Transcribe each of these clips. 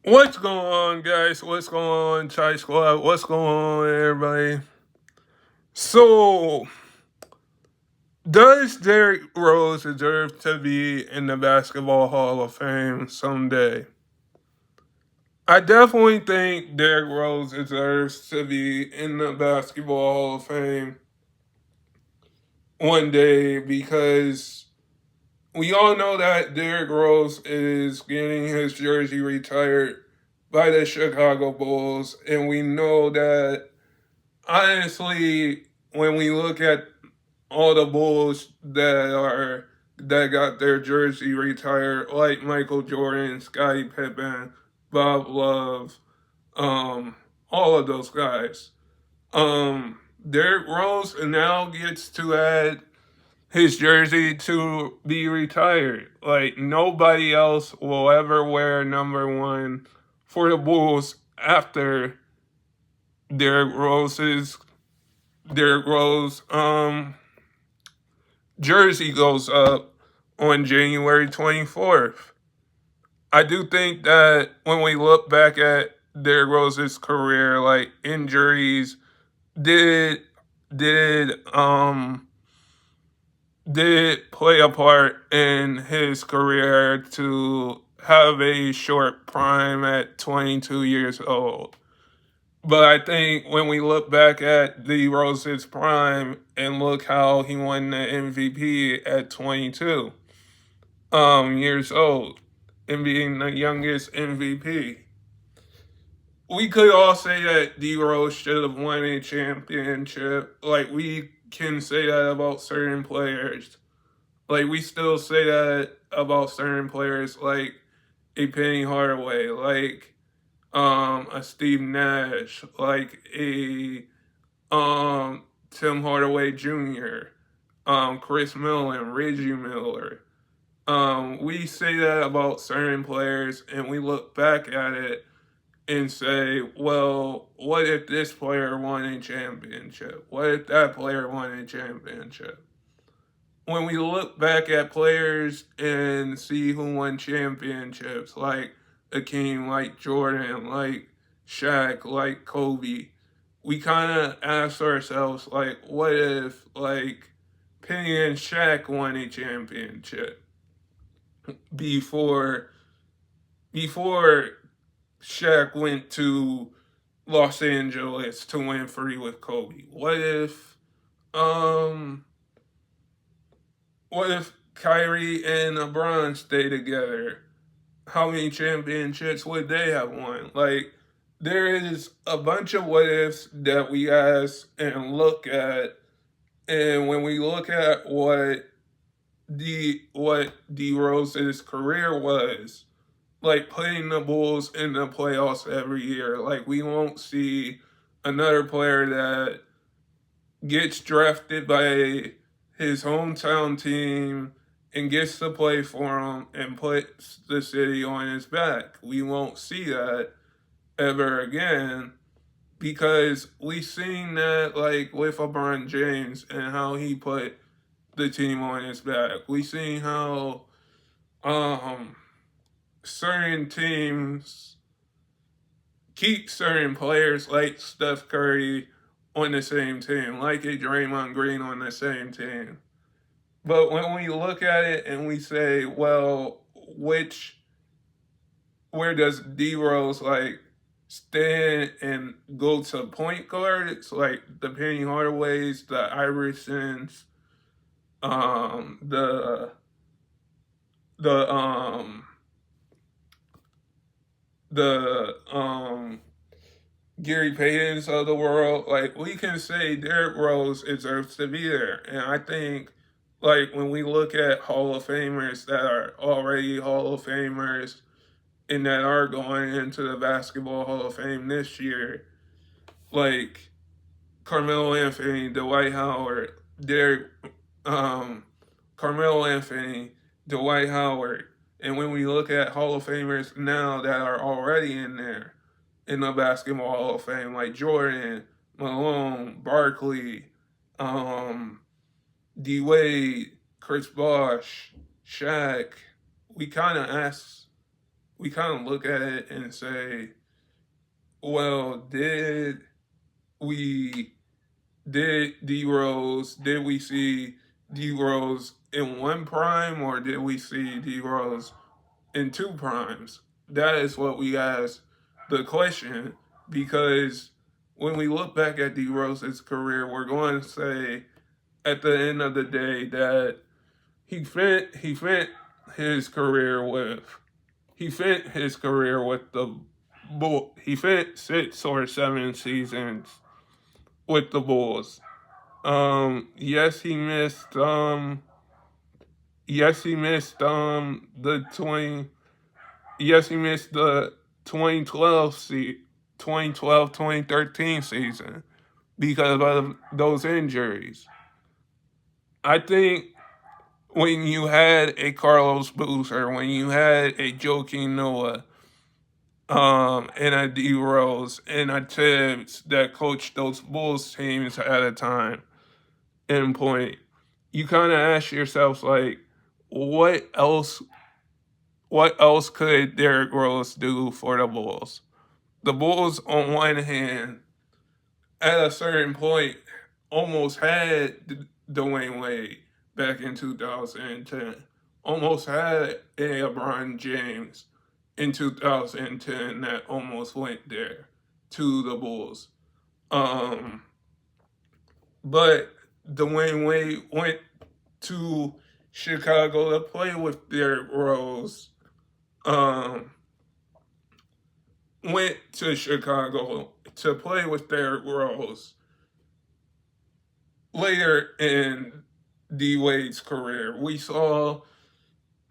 What's going on, guys? What's going on, Chai Squad? What's going on, everybody? So, does Derrick Rose deserve to be in the Basketball Hall of Fame someday? I definitely think Derrick Rose deserves to be in the Basketball Hall of Fame one day because we all know that Derrick Rose is getting his jersey retired by the Chicago Bulls, and we know that honestly, when we look at all the Bulls that got their jersey retired, like Michael Jordan, Scottie Pippen, Bob Love, all of those guys, Derrick Rose now gets to add his jersey to be retired. Like nobody else will ever wear number 1 for the Bulls after Derrick Rose's Derrick Rose jersey goes up on January 24th. I do think that when we look back at Derrick Rose's career, like injuries did did um did play a part in his career to have a short prime at 22 years old. But I think when we look back at D Rose's prime and look how he won the MVP at 22 years old and being the youngest MVP, we could all say that D Rose should have won a championship. Like we can say that about certain players. Like we still say that about certain players, like a Penny Hardaway, like a Steve Nash, like a Tim Hardaway Jr., Chris Millen, Reggie Miller. We say that about certain players and we look back at it and say, well, what if this player won a championship? What if that player won a championship? When we look back at players and see who won championships, like Akeem, like Jordan, like Shaq, like Kobe, we kind of ask ourselves, like, what if, like, Penny and Shaq won a championship before before Shaq went to Los Angeles to win free with Kobe? Um what if Kyrie and LeBron stay together? How many championships would they have won? Like, there is a bunch of what ifs that we ask and look at, and when we look at what D Rose's career was, like putting the Bulls in the playoffs every year, like we won't see another player that gets drafted by his hometown team and gets to play for him and puts the city on his back. We won't see that ever again because we've seen that like with LeBron James and how he put the team on his back. We've seen how um certain teams keep certain players like Steph Curry on the same team, like a Draymond Green on the same team. But when we look at it and we say, well, where does D Rose like stand and go to point guard? It's like the Penny Hardaways, the Iversons, um, the the the Gary Paytons of the world. Like we can say Derrick Rose deserves to be there, and I think like when we look at Hall of Famers that are already Hall of Famers and that are going into the Basketball Hall of Fame this year, like Carmelo Anthony, Dwight Howard, Derrick, um, Carmelo Anthony, Dwight Howard, and when we look at Hall of Famers now that are already in there in the Basketball Hall of Fame, like Jordan, Malone, Barkley, um, D Wade, Chris Bosh, Shaq, we kind of ask. we kind of look at it and say, well, we did we see D Rose in one prime, or did we see D Rose in two primes? That is what we ask the question, because when we look back at D Rose's career, we're going to say at the end of the day that he fit his career with he fit his career with the Bull. He fit 6 or 7 seasons with the Bulls. Yes, he missed. Yes, he missed. The 20. Yes, he missed the 2013 season because of those injuries. I think when you had a Carlos Boozer, when you had a Joakim Noah, and a D Rose and a Tibbs that coached those Bulls teams at a time in point, you kind of ask yourself like, what else? What else could Derrick Rose do for the Bulls? The Bulls, on one hand, at a certain point, almost had Dwayne Wade back in 2010. Almost had a LeBron James in 2010 that almost went there to the Bulls. Um, but Dwayne Wade went to Chicago to play with Derrick Rose. Um, went to Chicago to play with Derrick Rose later in D Wade's career. We saw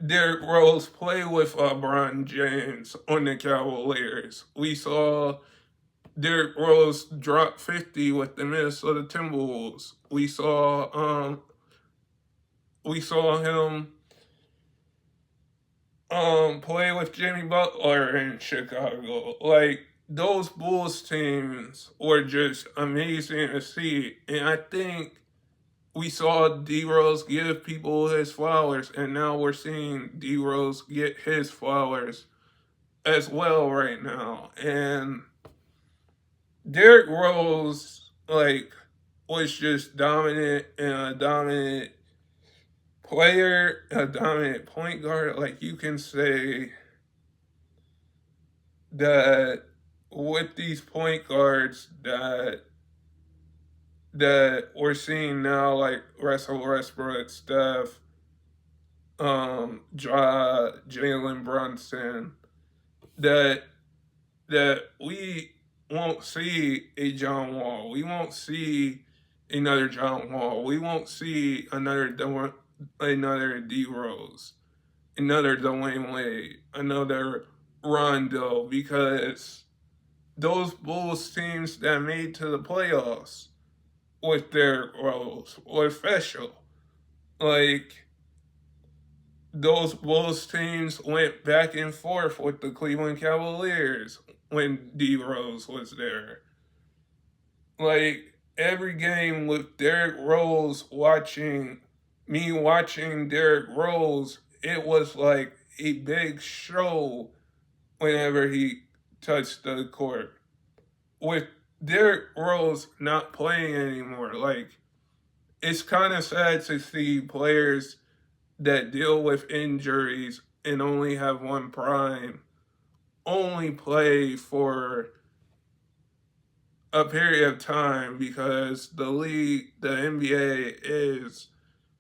Derrick Rose play with LeBron James on the Cavaliers. We saw Derrick Rose drop 50 with the Minnesota Timberwolves. We saw him play with Jimmy Butler in Chicago. Like, those Bulls teams were just amazing to see. And I think we saw D Rose give people his flowers, and now we're seeing D Rose get his flowers as well right now. And Derrick Rose, like, was just dominant and a dominant player, a dominant point guard. Like, you can say that with these point guards that we're seeing now, like Russell Westbrook, Steph, Jalen Brunson, that we won't see a John Wall. We won't see another John Wall. We won't see another D Rose, another Dwayne Wade, another Rondo, because those Bulls teams that made to the playoffs with their Rose were special. Like, those Bulls teams went back and forth with the Cleveland Cavaliers when D Rose was there. Like, every game with Derrick Rose watching Derrick Rose, it was like a big show whenever he touched the court. With Derrick Rose not playing anymore, like, it's kind of sad to see players that deal with injuries and only have one prime only play for a period of time, because the NBA is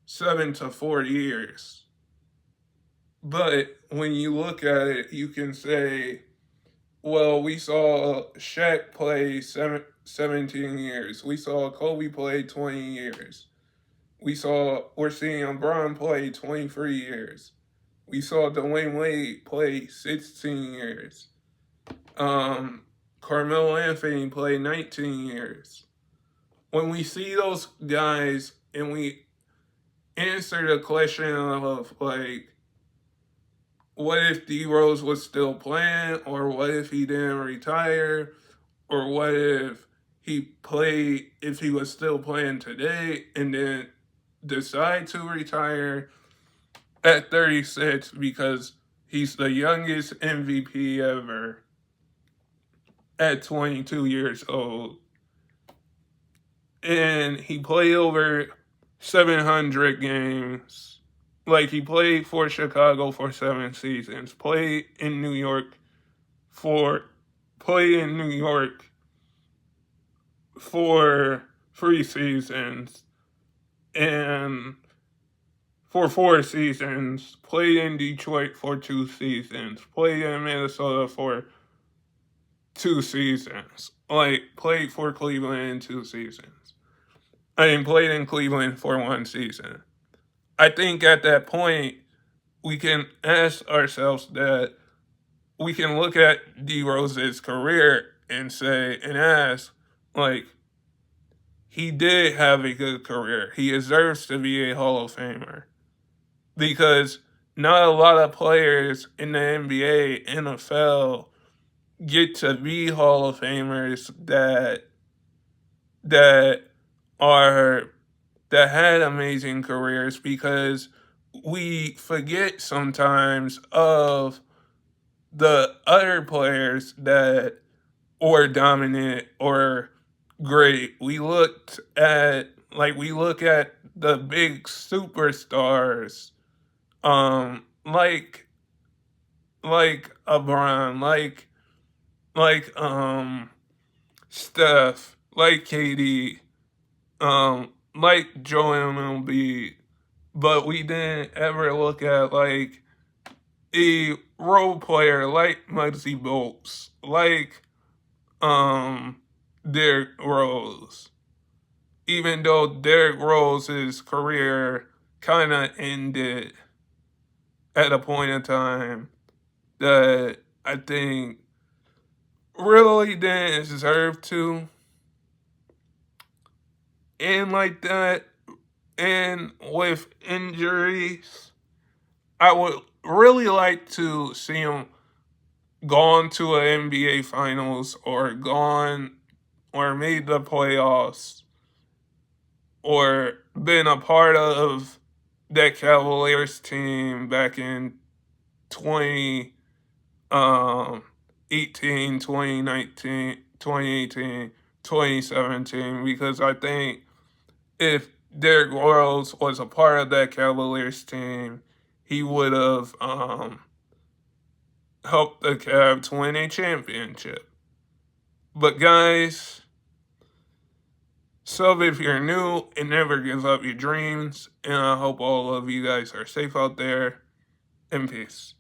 7 to 4 years. But when you look at it, you can say, well, we saw Shaq play 17 years. We saw Kobe play 20 years. We're seeing LeBron play 23 years. We saw Dwayne Wade play 16 years. Carmelo Anthony play 19 years. When we see those guys and we answer the question of, like, what if D Rose was still playing, or what if he didn't retire, or what if if he was still playing today and then decide to retire at 36 because He's the youngest MVP ever at 22 years old. And he played over 700 games. Like, he played for Chicago for 7 seasons, for played in New York for 3 seasons, and for 4 seasons, played in Detroit for 2 seasons, played in Minnesota for 2 seasons, like, played for Cleveland in 2 seasons. I mean, played in Cleveland for 1 season. I think at that point, we can ask ourselves that we can look at D Rose's career and say, and ask, like, he did have a good career. He deserves to be a Hall of Famer. Because not a lot of players in the NBA, NFL get to be Hall of Famers that are that had amazing careers, because we forget sometimes of the other players that were dominant or great. We look at the big superstars, like LeBron, like Steph, like KD, like Joel Embiid, but we didn't ever look at like a role player like Muggsy Bogues, like Derrick Rose. Even though Derrick Rose's career kind of ended at a point in time that I think really didn't deserve to end like that, and with injuries, I would really like to see him gone to an NBA Finals, or made the playoffs, or been a part of that Cavaliers team back in 20 18, 2019, 2018, 2017, because I think if Derrick Rose was a part of that Cavaliers team, he would have helped the Cavs win a championship. But guys, sub if you're new, and never give up your dreams. And I hope all of you guys are safe out there. And peace.